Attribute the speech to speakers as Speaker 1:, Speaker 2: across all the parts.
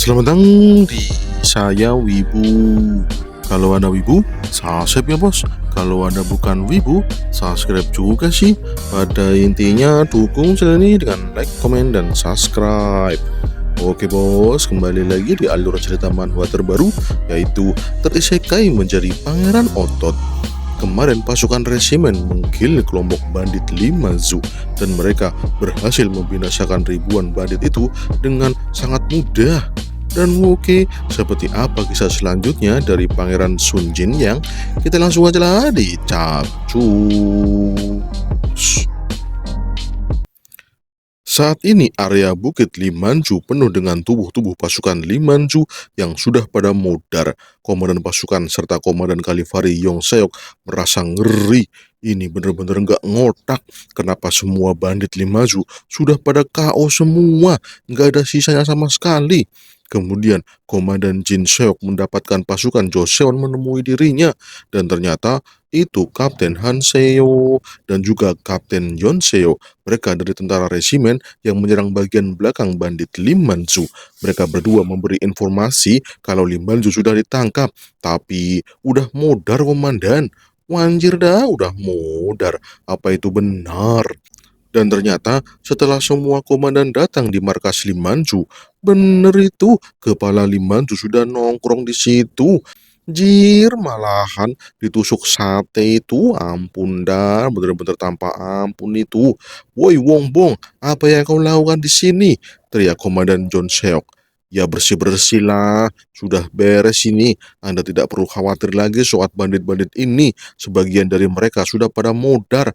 Speaker 1: Selamat datang di saya Wibu. Kalau Anda Wibu, subscribe ya bos. Kalau Anda bukan Wibu, subscribe juga sih. Pada intinya dukung channel ini dengan like, komen, dan subscribe. Oke bos, kembali lagi di alur cerita manhwa terbaru, yaitu terisekai menjadi pangeran otot. Kemarin pasukan resimen mengkill kelompok bandit Limazu dan mereka berhasil membinasakan ribuan bandit itu dengan sangat mudah. Dan oke, seperti apa kisah selanjutnya dari Pangeran Sun Jin yang kita langsung aja lah dicapcus. Saat ini area Bukit Limanju penuh dengan tubuh-tubuh pasukan Limanju yang sudah pada modar. Komandan pasukan serta Komandan Kalivari Yong Seok merasa ngeri. Ini bener-bener nggak ngotak. Kenapa semua bandit Limanju sudah pada KO semua? Nggak ada sisanya sama sekali. Kemudian Komandan Jin Seok mendapatkan pasukan Joseon menemui dirinya. Dan ternyata itu Kapten Han Seo dan juga Kapten Yon Seo. Mereka dari tentara resimen yang menyerang bagian belakang bandit Lim Manju. Mereka berdua memberi informasi kalau Lim Manju sudah ditangkap, tapi udah modar komandan. Wanjir dah, udah modar. Apa itu benar? Dan ternyata setelah semua komandan datang di markas Lim Manju, bener itu, kepala Lim Manju sudah nongkrong di situ. Jir, malahan ditusuk sate itu, ampun dah, bener-bener tanpa ampun itu. Woi Wong Bong, apa yang kau lakukan di sini? Teriak Komandan John Seok. Ya bersih-bersih lah, sudah beres ini. Anda tidak perlu khawatir lagi soal bandit-bandit ini. Sebagian dari mereka sudah pada modar.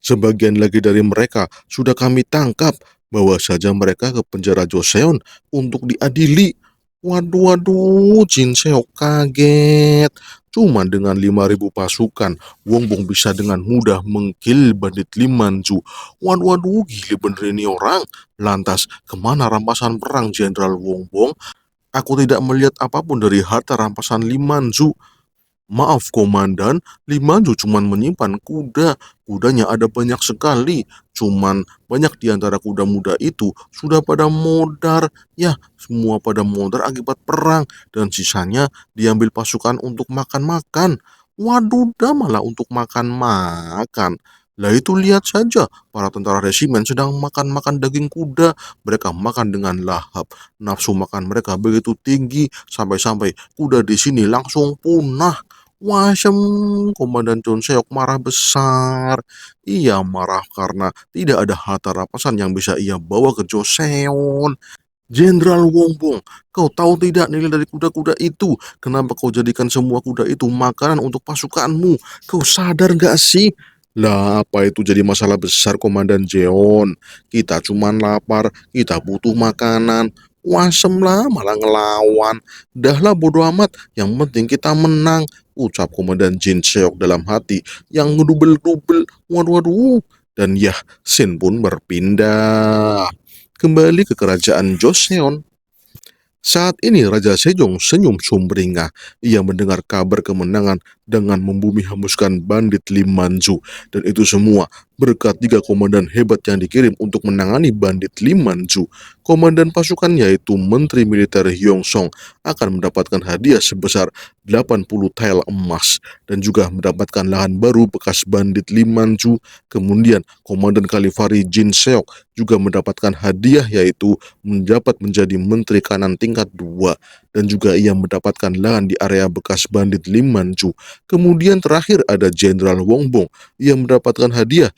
Speaker 1: Sebagian lagi dari mereka sudah kami tangkap. Bawa saja mereka ke penjara Joseon untuk diadili. Waduh, waduh, Jin Seok kaget. Cuma dengan 5.000 pasukan, Wong Bong bisa dengan mudah mengkill bandit Limanju. Waduh, waduh, gila bener ini orang. Lantas, kemana rampasan perang Jenderal Wong Bong? Aku tidak melihat apapun dari harta rampasan Limanju. Maaf komandan, Limanju cuman menyimpan kuda. Kudanya ada banyak sekali. Cuman banyak di antara kuda muda itu sudah pada modar. Ya, semua pada modar akibat perang. Dan sisanya diambil pasukan untuk makan-makan. Waduh, dah malah untuk makan-makan. Lah itu lihat saja, para tentara resimen sedang makan-makan daging kuda. Mereka makan dengan lahap. Nafsu makan mereka begitu tinggi sampai-sampai kuda di sini langsung punah. Wasem, Komandan Chon Seok marah besar. Ia marah karena tidak ada harta rampasan yang bisa ia bawa ke Joseon. Jenderal Wongbong, kau tahu tidak nilai dari kuda-kuda itu? Kenapa kau jadikan semua kuda itu makanan untuk pasukanmu? Kau sadar gak sih? Lah apa itu jadi masalah besar Komandan Jeon? Kita cuman lapar, kita butuh makanan. Wasem lah malah ngelawan. Dahlah bodo amat, yang penting kita menang. Ucap Komandan Jin Seok dalam hati yang ngedubel-dubel. Waduh, waduh. Dan ya, Sin pun berpindah kembali ke kerajaan Joseon. Saat ini Raja Sejong senyum sumringah. Ia mendengar kabar kemenangan dengan membumi hembuskan bandit Lim Manju. Dan itu semua berkat 3 komandan hebat yang dikirim untuk menangani bandit Lim Manju. Komandan pasukan yaitu Menteri Militer Hyong Song akan mendapatkan hadiah sebesar 80 tael emas dan juga mendapatkan lahan baru bekas bandit Lim Manju. Kemudian Komandan Kalivari Jin Seok juga mendapatkan hadiah yaitu menjabat menjadi Menteri Kanan tingkat 2 dan juga ia mendapatkan lahan di area bekas bandit Lim Manju. Kemudian terakhir ada Jenderal Wong Bong yang mendapatkan hadiah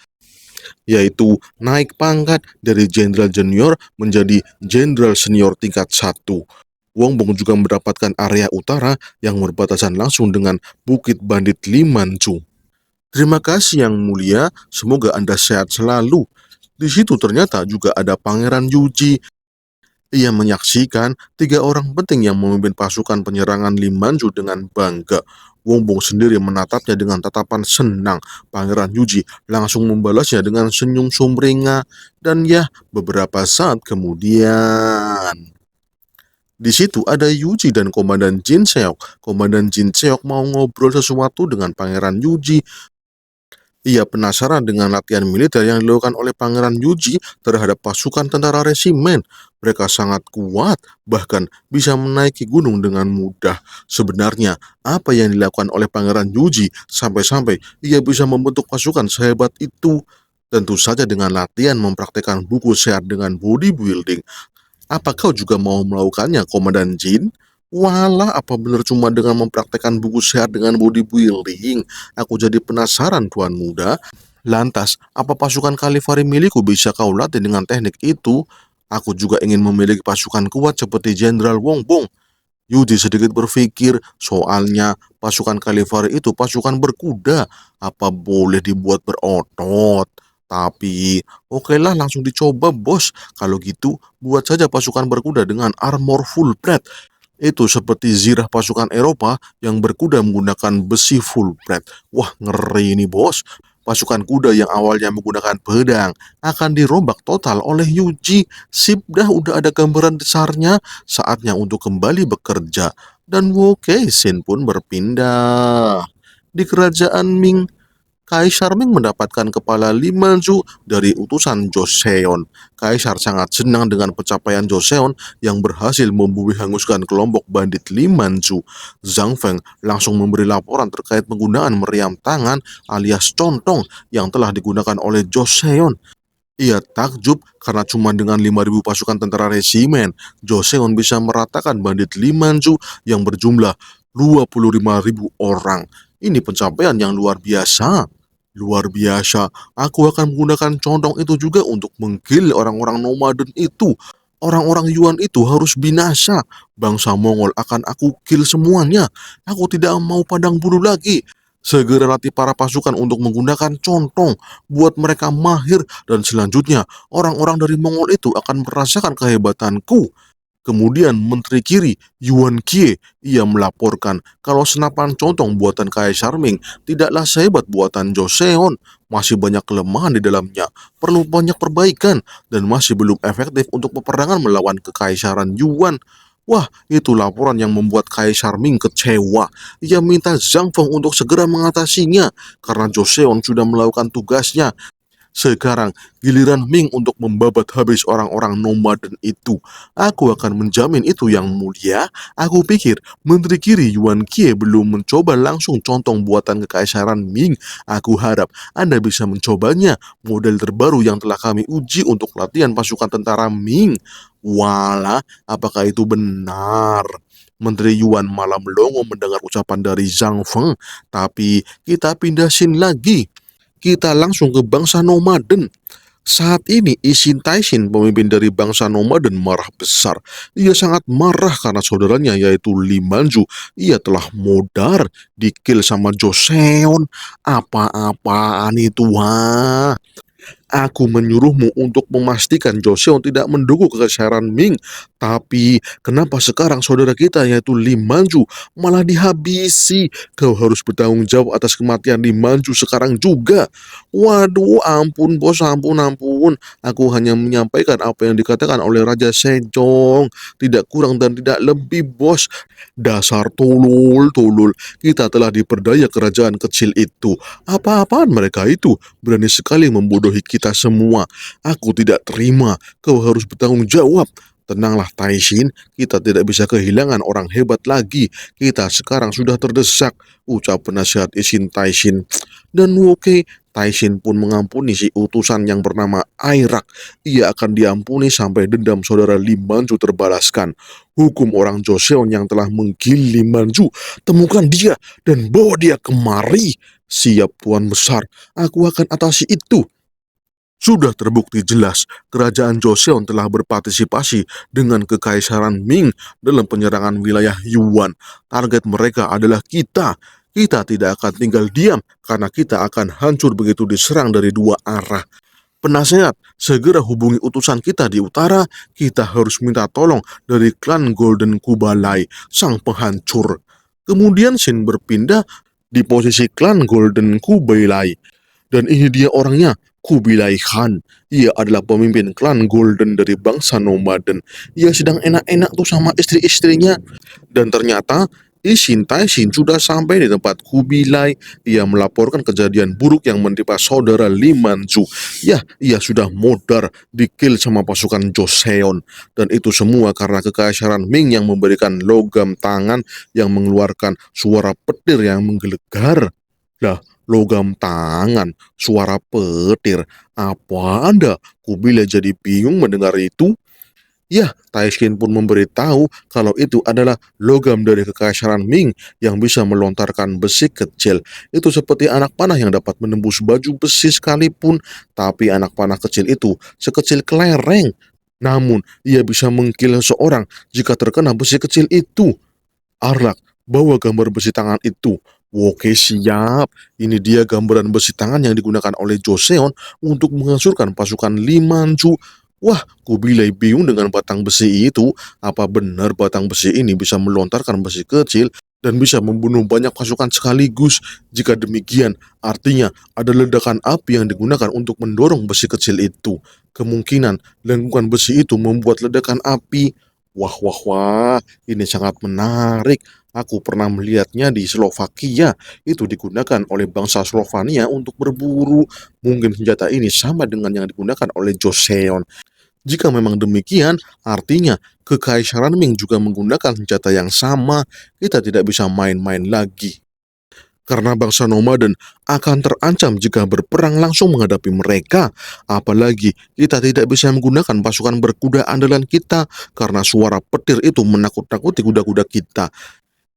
Speaker 1: yaitu naik pangkat dari Jenderal Junior menjadi Jenderal Senior tingkat 1. Wong Bong juga mendapatkan area utara yang berbatasan langsung dengan Bukit Bandit Lim Manju. Terima kasih yang mulia, semoga Anda sehat selalu. Di situ ternyata juga ada Pangeran Yuji. Ia menyaksikan 3 orang penting yang memimpin pasukan penyerangan Lim Manju dengan bangga. Wong Bong sendiri menatapnya dengan tatapan senang. Pangeran Yuji langsung membalasnya dengan senyum sumringah. Dan ya, beberapa saat kemudian, di situ ada Yuji dan Komandan Jin Seok. Komandan Jin Seok mau ngobrol sesuatu dengan Pangeran Yuji. Ia penasaran dengan latihan militer yang dilakukan oleh Pangeran Yuji terhadap pasukan tentara resimen. Mereka sangat kuat, bahkan bisa menaiki gunung dengan mudah. Sebenarnya, apa yang dilakukan oleh Pangeran Yuji sampai-sampai ia bisa membentuk pasukan sehebat itu? Tentu saja dengan latihan mempraktekkan buku sehat dengan bodybuilding. Apa kau juga mau melakukannya, Komandan Jin? Walah, apa benar cuma dengan mempraktekkan buku sehat dengan bodybuilding? Aku jadi penasaran, Tuan Muda. Lantas, apa pasukan Kalivari milikku bisa kau latih dengan teknik itu? Aku juga ingin memiliki pasukan kuat seperti Jenderal Wong Bong. Yuji sedikit berpikir, soalnya pasukan Kalivari itu pasukan berkuda, apa boleh dibuat berotot? Tapi, okelah langsung dicoba bos, kalau gitu buat saja pasukan berkuda dengan armor full plate. Itu seperti zirah pasukan Eropa yang berkuda menggunakan besi full plate. Wah, ngeri ini bos. Pasukan kuda yang awalnya menggunakan pedang akan dirombak total oleh Yuji. Sip dah, udah ada gambaran besarnya. Saatnya untuk kembali bekerja. Dan Wokei Shin pun berpindah. Di kerajaan Ming, Kaisar Ming mendapatkan kepala Limanju dari utusan Joseon. Kaisar sangat senang dengan pencapaian Joseon yang berhasil membumi hanguskan kelompok bandit Limanju. Zhang Feng langsung memberi laporan terkait penggunaan meriam tangan alias contong yang telah digunakan oleh Joseon. Ia takjub karena cuma dengan 5.000 pasukan tentara resimen, Joseon bisa meratakan bandit Limanju yang berjumlah 25.000 orang. Ini pencapaian yang luar biasa. Luar biasa, aku akan menggunakan condong itu juga untuk mengkill orang-orang nomaden itu. Orang-orang Yuan itu harus binasa. Bangsa Mongol akan aku kill semuanya. Aku tidak mau padang bulu lagi. Segera latih para pasukan untuk menggunakan contong, buat mereka mahir, dan selanjutnya orang-orang dari Mongol itu akan merasakan kehebatanku. Kemudian Menteri Kiri, Yuan Kie, ia melaporkan kalau senapan contong buatan Kaisar Ming tidaklah sehebat buatan Joseon. Masih banyak kelemahan di dalamnya, perlu banyak perbaikan, dan masih belum efektif untuk peperangan melawan kekaisaran Yuan. Wah, itu laporan yang membuat Kaisar Ming kecewa. Ia minta Zhang Feng untuk segera mengatasinya, karena Joseon sudah melakukan tugasnya. Sekarang giliran Ming untuk membabat habis orang-orang nomaden itu. Aku akan menjamin itu yang mulia. Aku pikir Menteri Kiri Yuan Kie belum mencoba langsung contong buatan kekaisaran Ming. Aku harap Anda bisa mencobanya. Model terbaru yang telah kami uji untuk latihan pasukan tentara Ming. Walah, apakah itu benar? Menteri Yuan malah melongo mendengar ucapan dari Zhang Feng. Tapi kita pindah scene lagi, kita langsung ke bangsa nomaden. Saat ini Ishin Taishin, pemimpin dari bangsa nomaden, marah besar. Ia sangat marah karena saudaranya yaitu Li Manju, ia telah modar, dikill sama Joseon. Apa-apaan itu, ha? Aku menyuruhmu untuk memastikan Joseon tidak mendukung kekaisaran Ming. Tapi kenapa sekarang saudara kita yaitu Lim Manju malah dihabisi? Kau harus bertanggung jawab atas kematian Lim Manju sekarang juga. Waduh, ampun bos, ampun, ampun. Aku hanya menyampaikan apa yang dikatakan oleh Raja Sejong. Tidak kurang dan tidak lebih bos. Dasar tolol, tolol. Kita telah diperdaya kerajaan kecil itu. Apa-apaan mereka itu? Berani sekali membodohi kita semua. Aku tidak terima. Kau harus bertanggung jawab. Tenanglah Taishin, kita tidak bisa kehilangan orang hebat lagi. Kita sekarang sudah terdesak, ucap penasihat Ishin Taishin. Dan Woke, Taishin pun mengampuni si utusan yang bernama Airak. Ia akan diampuni sampai dendam saudara Lim Manju terbalaskan. Hukum orang Joseon yang telah menggil Lim Manju. Temukan dia dan bawa dia kemari. Siap Tuan Besar, aku akan atasi itu. Sudah terbukti jelas, kerajaan Joseon telah berpartisipasi dengan kekaisaran Ming dalam penyerangan wilayah Yuan. Target mereka adalah kita. Kita tidak akan tinggal diam karena kita akan hancur begitu diserang dari dua arah. Penasehat, segera hubungi utusan kita di utara. Kita harus minta tolong dari klan Golden Kubalai, sang penghancur. Kemudian Shin berpindah di posisi klan Golden Kubalai. Dan ini dia orangnya, Kubilai Khan. Ia adalah pemimpin klan Golden dari bangsa nomaden. Ia sedang enak-enak tuh sama istri-istrinya. Dan ternyata Ishin Taishin sudah sampai di tempat Kubilai. Ia melaporkan kejadian buruk yang menimpa saudara Li Manchu. Ya, ia sudah modar, dikill sama pasukan Joseon. Dan itu semua karena kekaisaran Ming yang memberikan logam tangan yang mengeluarkan suara petir yang menggelegar. Lah, logam tangan, suara petir, apa Anda? Kubilai jadi bingung mendengar itu. Ya, Taishin pun memberitahu kalau itu adalah logam dari kekaisaran Ming yang bisa melontarkan besi kecil. Itu seperti anak panah yang dapat menembus baju besi sekalipun, tapi anak panah kecil itu sekecil kelereng. Namun, ia bisa mengkill seorang jika terkena besi kecil itu. Arlak, bawa gambar besi tangan itu. Oke, siap. Ini dia gambaran besi tangan yang digunakan oleh Joseon untuk menghancurkan pasukan Limanju. Wah, Kubilai bingung dengan batang besi itu. Apa benar batang besi ini bisa melontarkan besi kecil dan bisa membunuh banyak pasukan sekaligus? Jika demikian, artinya ada ledakan api yang digunakan untuk mendorong besi kecil itu. Kemungkinan lengkungan besi itu membuat ledakan api. Wah, wah, wah, ini sangat menarik. Aku pernah melihatnya di Slovakia. Itu digunakan oleh bangsa Slovenia untuk berburu. Mungkin senjata ini sama dengan yang digunakan oleh Joseon. Jika memang demikian, artinya Kekaisaran Ming juga menggunakan senjata yang sama. Kita tidak bisa main-main lagi. Karena bangsa nomaden akan terancam jika berperang langsung menghadapi mereka. Apalagi kita tidak bisa menggunakan pasukan berkuda andalan kita karena suara petir itu menakut-nakuti kuda-kuda kita.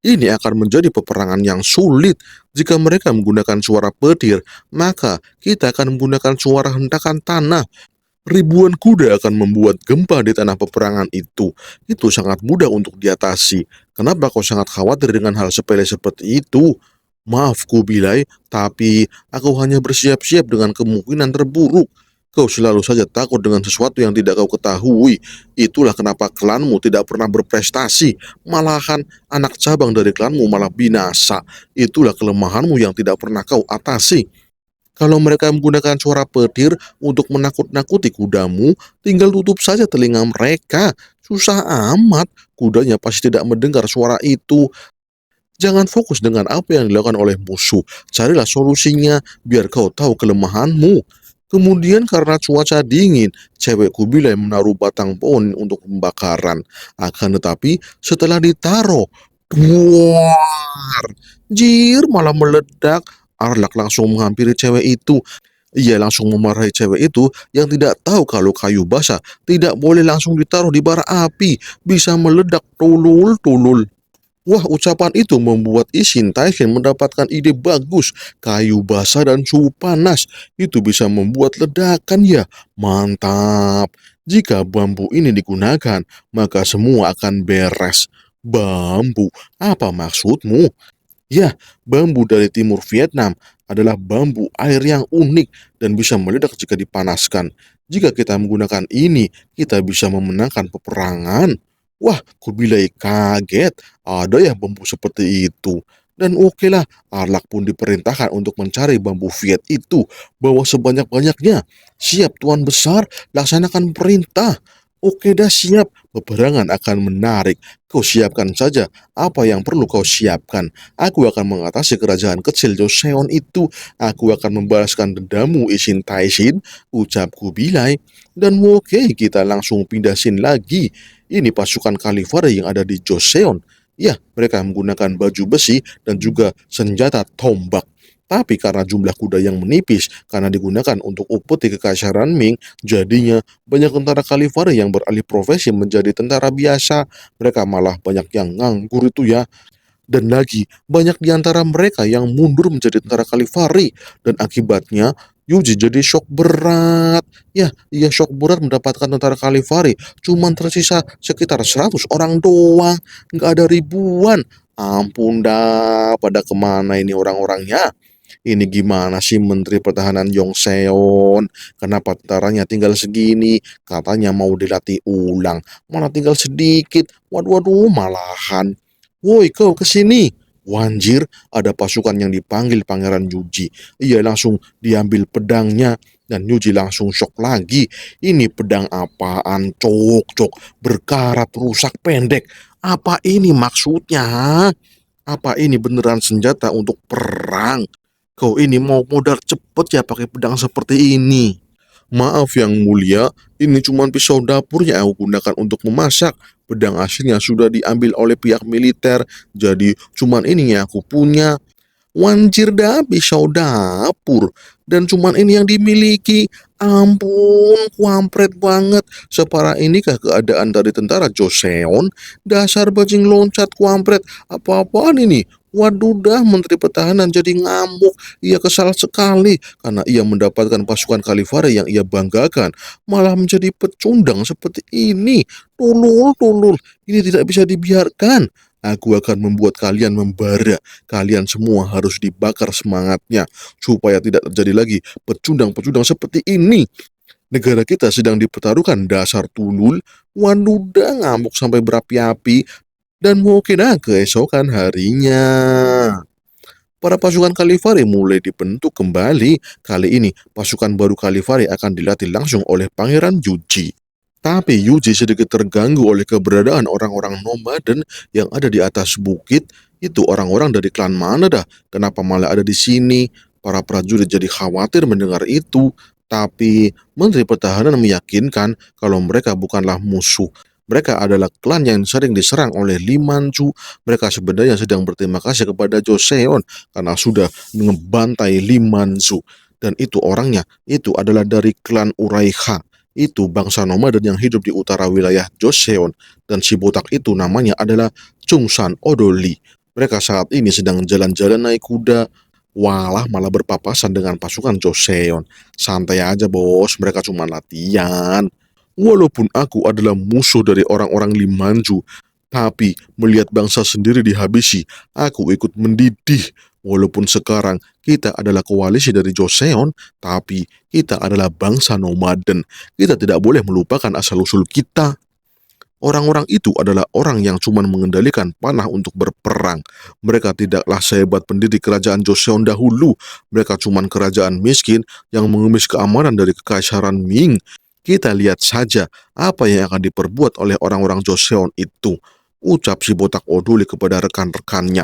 Speaker 1: Ini akan menjadi peperangan yang sulit. Jika mereka menggunakan suara petir, maka kita akan menggunakan suara hentakan tanah. Ribuan kuda akan membuat gempa di tanah peperangan itu. Itu sangat mudah untuk diatasi. Kenapa kau sangat khawatir dengan hal sepele seperti itu? Maaf Kubilai, tapi aku hanya bersiap-siap dengan kemungkinan terburuk. Kau selalu saja takut dengan sesuatu yang tidak kau ketahui. Itulah kenapa klanmu tidak pernah berprestasi. Malahan anak cabang dari klanmu malah binasa. Itulah kelemahanmu yang tidak pernah kau atasi. Kalau mereka menggunakan suara petir untuk menakut-nakuti kudamu, tinggal tutup saja telinga mereka. Susah amat, kudanya pasti tidak mendengar suara itu. Jangan fokus dengan apa yang dilakukan oleh musuh. Carilah solusinya biar kau tahu kelemahanmu. Kemudian karena cuaca dingin, cewek Kubilai menaruh batang pohon untuk pembakaran. Akan tetapi setelah ditaruh, duar, jir malah meledak. Arlak langsung menghampiri cewek itu. Ia langsung memarahi cewek itu yang tidak tahu kalau kayu basah tidak boleh langsung ditaruh di bara api. Bisa meledak tulul-tulul. Wah, ucapan itu membuat Ishin Taishin mendapatkan ide bagus. Kayu basah dan suhu panas itu bisa membuat ledakan ya. Mantap. Jika bambu ini digunakan, maka semua akan beres. Bambu? Apa maksudmu? Ya, bambu dari timur Vietnam adalah bambu air yang unik dan bisa meledak jika dipanaskan. Jika kita menggunakan ini, kita bisa memenangkan peperangan. Wah, Kubilai kaget. Ada ya bambu seperti itu. Dan oke lah, Arlak pun diperintahkan untuk mencari bambu Viet itu. Bawa sebanyak-banyaknya. Siap, Tuan Besar, laksanakan perintah. Oke dah siap, peperangan akan menarik. Kau siapkan saja apa yang perlu kau siapkan. Aku akan mengatasi kerajaan kecil Joseon itu. Aku akan membalaskan dendammu Ishin Taishin, ucap Kubilai. Dan oke, kita langsung pindah scene lagi. Ini pasukan Kalivari yang ada di Joseon. Ya, mereka menggunakan baju besi dan juga senjata tombak. Tapi karena jumlah kuda yang menipis, karena digunakan untuk upeti kekaisaran Ming, jadinya banyak tentara Kalivari yang beralih profesi menjadi tentara biasa. Mereka malah banyak yang nganggur itu ya. Dan lagi, banyak di antara mereka yang mundur menjadi tentara Kalivari. Dan akibatnya, Yuji jadi shock berat. Ya, ia shock berat mendapatkan tentara Kalivari. Cuman tersisa sekitar 100 orang doang. Nggak ada ribuan. Ampun dah, pada kemana ini orang-orangnya? Ini gimana sih Menteri Pertahanan Yong Seon? Kenapa tentaranya tinggal segini? Katanya mau dilatih ulang. Malah tinggal sedikit. Waduh, waduh, malahan. Woi, kau kesini. Wanjir, ada pasukan yang dipanggil Pangeran Yuji. Ia langsung diambil pedangnya dan Yuji langsung shock lagi. Ini pedang apaan? Cok, cok, berkarat rusak pendek. Apa ini maksudnya? Apa ini beneran senjata untuk perang? Kau ini mau modal cepet ya pakai pedang seperti ini? Maaf yang mulia, ini cuma pisau dapur yang aku gunakan untuk memasak. Pedang aslinya sudah diambil oleh pihak militer, jadi cuman ini yang aku punya. Wanjir dah, pisau dapur. Dan cuman ini yang dimiliki. Ampun, kuampret banget. Separah inikah keadaan dari tentara Joseon? Dasar bajing loncat kuampret. Apa-apaan ini? Waduh dah, Menteri Pertahanan jadi ngamuk. Ia kesal sekali karena ia mendapatkan pasukan Kalifare yang ia banggakan. Malah menjadi pecundang seperti ini. Tulul, tulul. Ini tidak bisa dibiarkan. Aku akan membuat kalian membara. Kalian semua harus dibakar semangatnya supaya tidak terjadi lagi pecundang-pecundang seperti ini. Negara kita sedang dipertaruhkan, dasar tulul. Waduh, dah ngamuk sampai berapi-api dan mungkin keesokan harinya. Para pasukan Kalifari mulai dibentuk kembali. Kali ini pasukan baru Kalifari akan dilatih langsung oleh Pangeran Yuji. Tapi Yuji sedikit terganggu oleh keberadaan orang-orang nomaden yang ada di atas bukit. Itu orang-orang dari klan mana dah? Kenapa malah ada di sini? Para prajurit jadi khawatir mendengar itu. Tapi Menteri Pertahanan meyakinkan kalau mereka bukanlah musuh. Mereka adalah klan yang sering diserang oleh Lee Manchu. Mereka sebenarnya sedang berterima kasih kepada Joseon karena sudah ngebantai Lee Manchu. Dan itu orangnya, itu adalah dari klan Uraiha. Itu bangsa nomaden yang hidup di utara wilayah Joseon. Dan si botak itu namanya adalah Chungsan Odoli. Mereka saat ini sedang jalan-jalan naik kuda. Walah malah berpapasan dengan pasukan Joseon. Santai aja bos, mereka cuma latihan. Walaupun aku adalah musuh dari orang-orang Limanju, tapi melihat bangsa sendiri dihabisi, aku ikut mendidih. Walaupun sekarang kita adalah koalisi dari Joseon, tapi kita adalah bangsa nomaden. Kita tidak boleh melupakan asal-usul kita. Orang-orang itu adalah orang yang cuma mengendalikan panah untuk berperang. Mereka tidaklah sehebat pendiri kerajaan Joseon dahulu. Mereka cuma kerajaan miskin yang mengemis keamanan dari kekaisaran Ming. Kita lihat saja apa yang akan diperbuat oleh orang-orang Joseon itu. Ucap si botak Odoli kepada rekan-rekannya.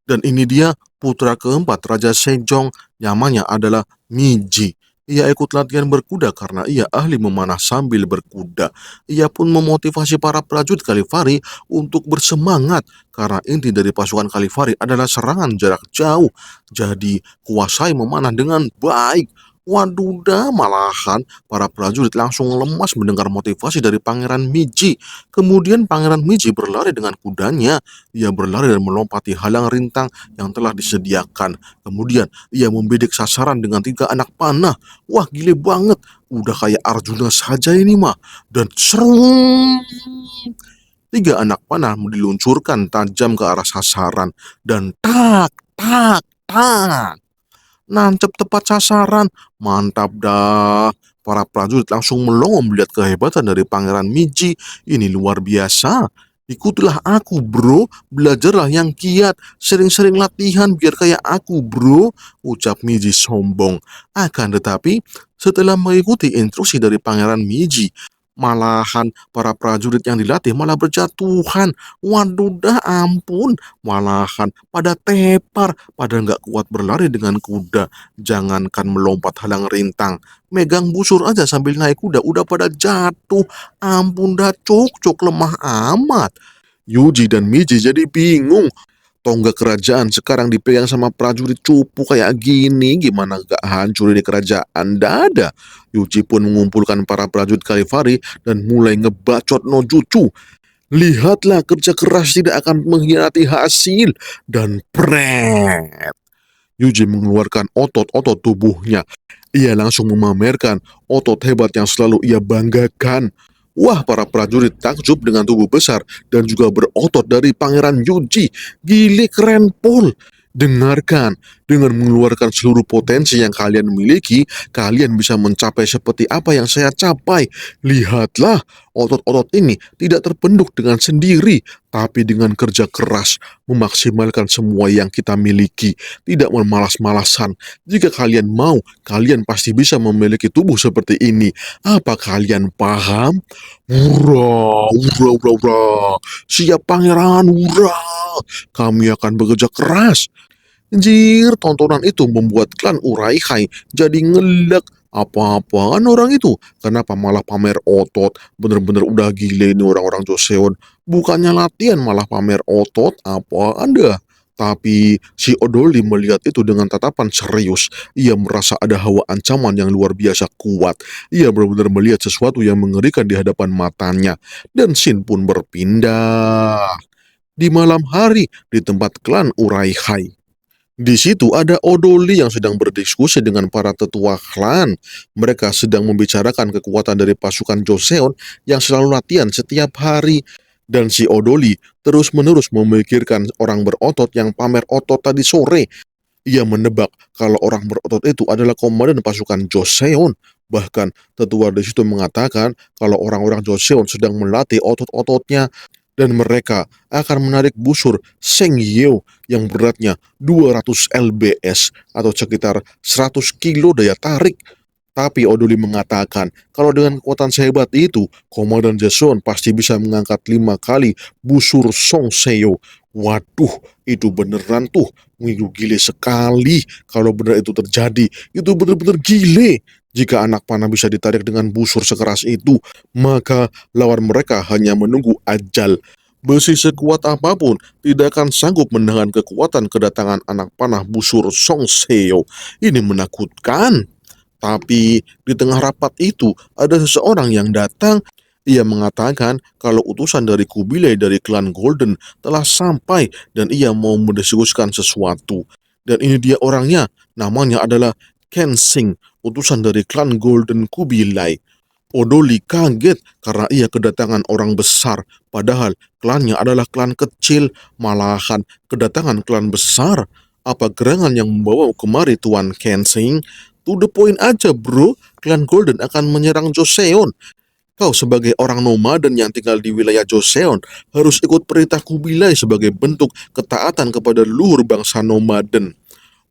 Speaker 1: Dan ini dia putra keempat Raja Sejong, namanya adalah Miji. Ia ikut latihan berkuda karena ia ahli memanah sambil berkuda. Ia pun memotivasi para prajurit Kalifari untuk bersemangat karena inti dari pasukan Kalifari adalah serangan jarak jauh. Jadi kuasai memanah dengan baik. Waduh dah, malahan para prajurit langsung lemas mendengar motivasi dari Pangeran Miji. Kemudian Pangeran Miji berlari dengan kudanya. Ia berlari dan melompati halang rintang yang telah disediakan. Kemudian ia membidik sasaran dengan 3 anak panah. Wah gile banget, udah kayak Arjuna saja ini mah. Dan serung, 3 anak panah diluncurkan tajam ke arah sasaran. Dan tak, tak, tak. Nancep tepat sasaran. Mantap dah. Para prajurit langsung melongo melihat kehebatan dari Pangeran Miji. Ini luar biasa. Ikutilah aku bro, belajarlah yang giat, sering-sering latihan biar kayak aku bro, ucap Miji sombong. Akan tetapi, setelah mengikuti instruksi dari Pangeran Miji, malahan para prajurit yang dilatih malah berjatuhan. Waduh dah ampun, malahan pada tepar, pada nggak kuat berlari dengan kuda. Jangankan melompat halang rintang, megang busur aja sambil naik kuda udah pada jatuh. Ampun dah cok lemah amat. Yuji dan Miji jadi bingung. Tonggak kerajaan sekarang dipegang sama prajurit cupu kayak gini, gimana gak hancur ini kerajaan? Dada. Yuji pun mengumpulkan para prajurit Kalifari dan mulai ngebacot no jutsu. Lihatlah, kerja keras tidak akan mengkhianati hasil. Dan pret, Yuji mengeluarkan otot-otot tubuhnya. Ia langsung memamerkan otot hebat yang selalu ia banggakan. Wah, para prajurit takjub dengan tubuh besar dan juga berotot dari Pangeran Yuji. Gile keren pol. Dengarkan, dengan mengeluarkan seluruh potensi yang kalian miliki, kalian bisa mencapai seperti apa yang saya capai. Lihatlah, otot-otot ini tidak terbentuk dengan sendiri, tapi dengan kerja keras, memaksimalkan semua yang kita miliki, tidak memalas-malasan. Jika kalian mau, kalian pasti bisa memiliki tubuh seperti ini. Apa kalian paham? Hurra, hurra, hurra, hurra. Siap pangeran, hurra. Kami akan bekerja keras. Jir, tontonan itu membuat klan Uraihai jadi ngelek. Apa-apaan orang itu? Kenapa malah pamer otot? Bener-bener udah gile nih orang-orang Joseon. Bukannya latihan malah pamer otot, apa anda? Tapi si Odoli melihat itu dengan tatapan serius. Ia merasa ada hawa ancaman yang luar biasa kuat. Ia benar-benar melihat sesuatu yang mengerikan di hadapan matanya. Dan Shin pun berpindah. Di malam hari, di tempat klan Uraihai. Di situ ada Odoli yang sedang berdiskusi dengan para tetua klan. Mereka sedang membicarakan kekuatan dari pasukan Joseon yang selalu latihan setiap hari. Dan si Odoli terus-menerus memikirkan orang berotot yang pamer otot tadi sore. Ia menebak kalau orang berotot itu adalah komandan pasukan Joseon. Bahkan tetua di situ mengatakan kalau orang-orang Joseon sedang melatih otot-ototnya dan mereka akan menarik busur Seng Yeo yang beratnya 200 lbs atau sekitar 100 kilo daya tarik. Tapi Odoli mengatakan kalau dengan kekuatan sehebat itu, Komandan Joseon pasti bisa mengangkat 5 kali busur Song Seo. Waduh, itu beneran tuh. Itu gile sekali kalau benar itu terjadi. Itu bener-bener gile. Jika anak panah bisa ditarik dengan busur sekeras itu, maka lawan mereka hanya menunggu ajal. Besi sekuat apapun tidak akan sanggup menahan kekuatan kedatangan anak panah busur Song Seo. Ini menakutkan. Tapi di tengah rapat itu ada seseorang yang datang. Ia mengatakan kalau utusan dari Kubilai dari klan Golden telah sampai dan ia mau mendiskusikan sesuatu. Dan ini dia orangnya, namanya adalah Kensing, utusan dari klan Golden Kubilai. Odoli kaget karena ia kedatangan orang besar, padahal klannya adalah klan kecil, malahan kedatangan klan besar. Apa gerangan yang membawa kemari Tuan Kensing? To the point aja bro, klan Golden akan menyerang Joseon. Kau sebagai orang nomaden yang tinggal di wilayah Joseon harus ikut perintah Kubilai sebagai bentuk ketaatan kepada leluhur bangsa nomaden.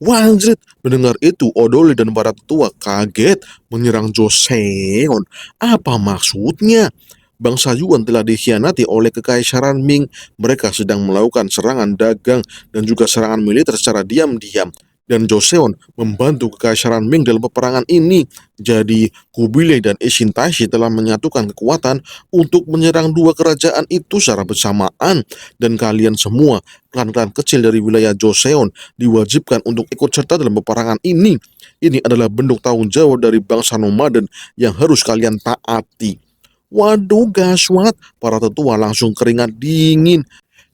Speaker 1: Wajib mendengar itu Odoli dan para tetua kaget menyerang Joseon. Apa maksudnya? Bangsa Yuan telah dikhianati oleh Kekaisaran Ming. Mereka sedang melakukan serangan dagang dan juga serangan militer secara diam-diam. Dan Joseon membantu Kekaisaran Ming dalam peperangan ini. Jadi Kubilai dan Isshin Taishi telah menyatukan kekuatan untuk menyerang dua kerajaan itu secara bersamaan. Dan kalian semua, klan-klan kecil dari wilayah Joseon, diwajibkan untuk ikut serta dalam peperangan ini. Ini adalah bentuk tanggung jawab dari bangsa nomaden yang harus kalian taati. Waduh, gaswat, para tetua langsung keringat dingin.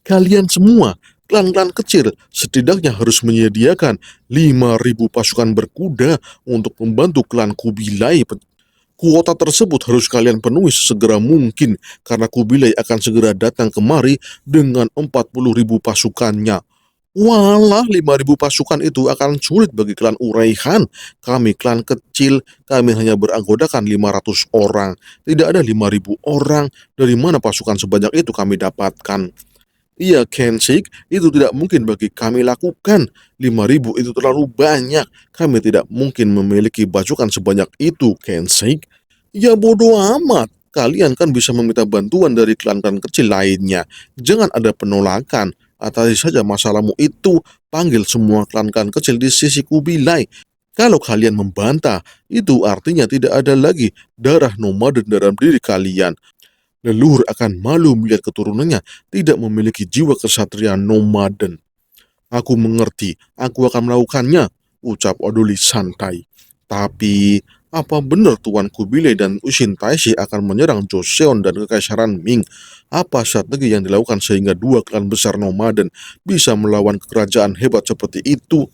Speaker 1: Kalian semua, klan-klan kecil, setidaknya harus menyediakan 5.000 pasukan berkuda untuk membantu klan Kubilai. Kuota tersebut harus kalian penuhi sesegera mungkin, karena Kubilai akan segera datang kemari dengan 40.000 pasukannya. Walah, 5.000 pasukan itu akan sulit bagi klan Uraihan. Kami klan kecil, kami hanya beranggotakan 500 orang. Tidak ada 5.000 orang. Dari mana pasukan sebanyak itu kami dapatkan? Iya, Kensik, itu tidak mungkin bagi kami lakukan. 5.000 itu terlalu banyak. Kami tidak mungkin memiliki pasukan sebanyak itu, Kensik. Ya bodoh amat. Kalian kan bisa meminta bantuan dari klan-klan kecil lainnya. Jangan ada penolakan. Atasi saja masalahmu itu. Panggil semua klan-klan kecil di sisi Kubilai. Kalau kalian membantah, itu artinya tidak ada lagi darah nomaden dalam diri kalian. Leluhur akan malu melihat keturunannya tidak memiliki jiwa kesatria nomaden. Aku mengerti, aku akan melakukannya, ucap Odoli santai. Tapi, apa benar Tuan Kubilai dan Isshin Taishi akan menyerang Joseon dan Kekaisaran Ming? Apa strategi yang dilakukan sehingga dua klan besar nomaden bisa melawan kerajaan hebat seperti itu?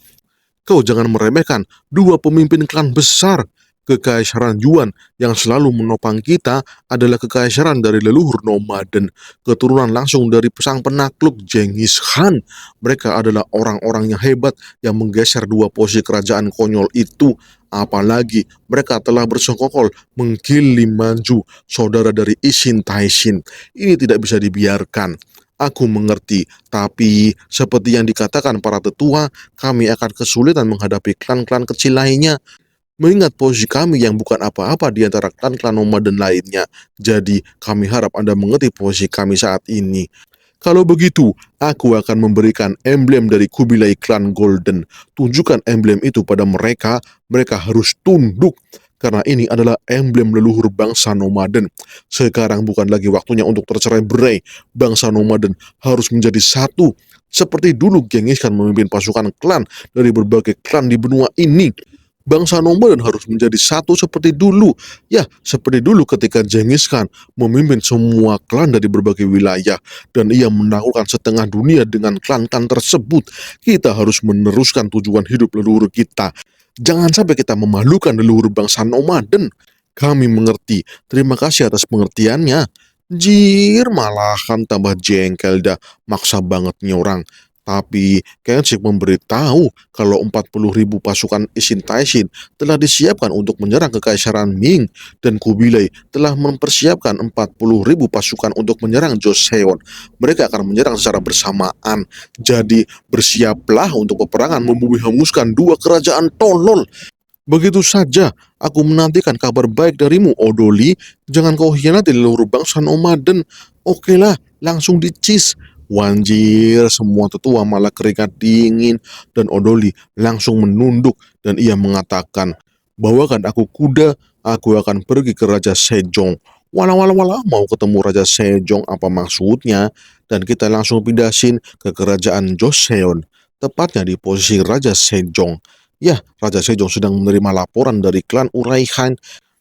Speaker 1: Kau jangan meremehkan dua pemimpin klan besar. Kekaisaran Yuan yang selalu menopang kita adalah kekaisaran dari leluhur nomaden, keturunan langsung dari sang penakluk Genghis Khan. Mereka adalah orang-orang yang hebat yang menggeser dua posisi kerajaan konyol itu. Apalagi mereka telah bersekongkol mengkilim Manju, saudara dari Isshin Taishin. Ini tidak bisa dibiarkan. Aku mengerti, tapi seperti yang dikatakan para tetua, kami akan kesulitan menghadapi klan-klan kecil lainnya. Mengingat posisi kami yang bukan apa-apa di antara klan-klan nomaden lainnya. Jadi, kami harap Anda mengerti posisi kami saat ini. Kalau begitu, aku akan memberikan emblem dari Kubilai Klan Golden. Tunjukkan emblem itu pada mereka, mereka harus tunduk. Karena ini adalah emblem leluhur bangsa nomaden. Sekarang bukan lagi waktunya untuk tercerai-berai. Bangsa nomaden harus menjadi satu. Seperti dulu Genghis Khan memimpin pasukan klan dari berbagai klan di benua ini. Bangsa nomaden harus menjadi satu seperti dulu. Ya, seperti dulu ketika Genghis Khan memimpin semua klan dari berbagai wilayah dan ia menaklukkan setengah dunia dengan klan-klan tersebut. Kita harus meneruskan tujuan hidup leluhur kita. Jangan sampai kita memalukan leluhur bangsa nomaden. Kami mengerti. Terima kasih atas pengertiannya. Jir, malahan tambah jengkel dah. Maksa banget nih orang. Tapi Kensik memberitahu kalau 40.000 pasukan Isin Taishin telah disiapkan untuk menyerang kekaisaran Ming dan Kubilai telah mempersiapkan 40.000 pasukan untuk menyerang Joseon. Mereka akan menyerang secara bersamaan. Jadi bersiaplah untuk peperangan membumi hanguskan dua kerajaan tolol. Begitu saja, aku menantikan kabar baik darimu, Odoli. Jangan kau hianati leluhur bangsa nomaden. Okelah, langsung dicis. Wanjir, semua tetua malah keringat dingin dan Odoli langsung menunduk dan ia mengatakan, bawakan aku kuda, aku akan pergi ke Raja Sejong. Walah walah walah, mau ketemu Raja Sejong apa maksudnya? Dan kita langsung pindahin ke kerajaan Joseon, tepatnya di posisi Raja Sejong. Ya, Raja Sejong sedang menerima laporan dari klan Uraihan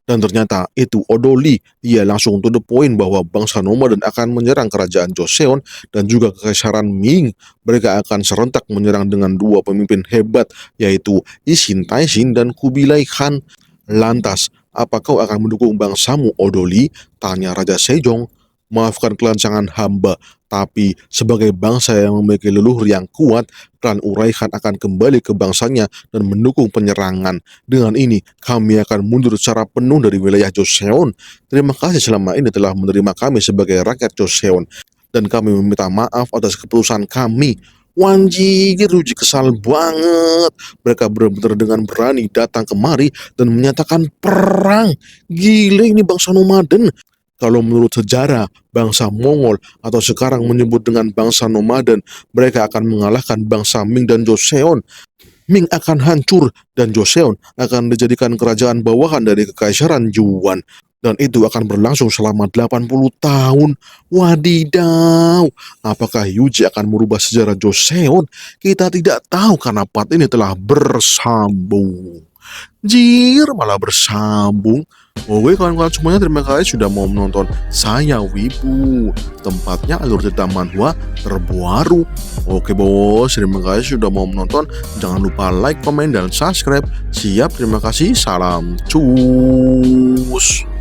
Speaker 1: dan ternyata itu Odoli. Dia langsung to the point bahwa bangsa nomaden akan menyerang kerajaan Joseon dan juga kekaisaran Ming. Mereka akan serentak menyerang dengan dua pemimpin hebat, yaitu Isin Taishin dan Kubilai Khan. Lantas, apa kau akan mendukung bangsamu, Odoli? Tanya Raja Sejong. Maafkan kelancangan hamba, tapi sebagai bangsa yang memiliki leluhur yang kuat, klan Uraihan akan kembali ke bangsanya dan mendukung penyerangan. Dengan ini, kami akan mundur secara penuh dari wilayah Joseon. Terima kasih selama ini telah menerima kami sebagai rakyat Joseon. Dan kami meminta maaf atas keputusan kami. Wanjir, Ruji kesal banget. Mereka benar-benar dengan berani datang kemari dan menyatakan perang. Gila ini bangsa nomaden. Kalau menurut sejarah, bangsa Mongol atau sekarang menyebut dengan bangsa nomaden, mereka akan mengalahkan bangsa Ming dan Joseon. Ming akan hancur dan Joseon akan dijadikan kerajaan bawahan dari kekaisaran Yuan. Dan itu akan berlangsung selama 80 tahun. Wadidaw, apakah Yuji akan merubah sejarah Joseon? Kita tidak tahu karena part ini telah bersambung. Jir, malah bersambung. Oke kawan-kawan semuanya, terima kasih sudah mau menonton saya Wibu, tempatnya alur cerita manhwa terbaru. Oke bos, terima kasih sudah mau menonton. Jangan lupa like, komen, dan subscribe. Siap, terima kasih, salam cus.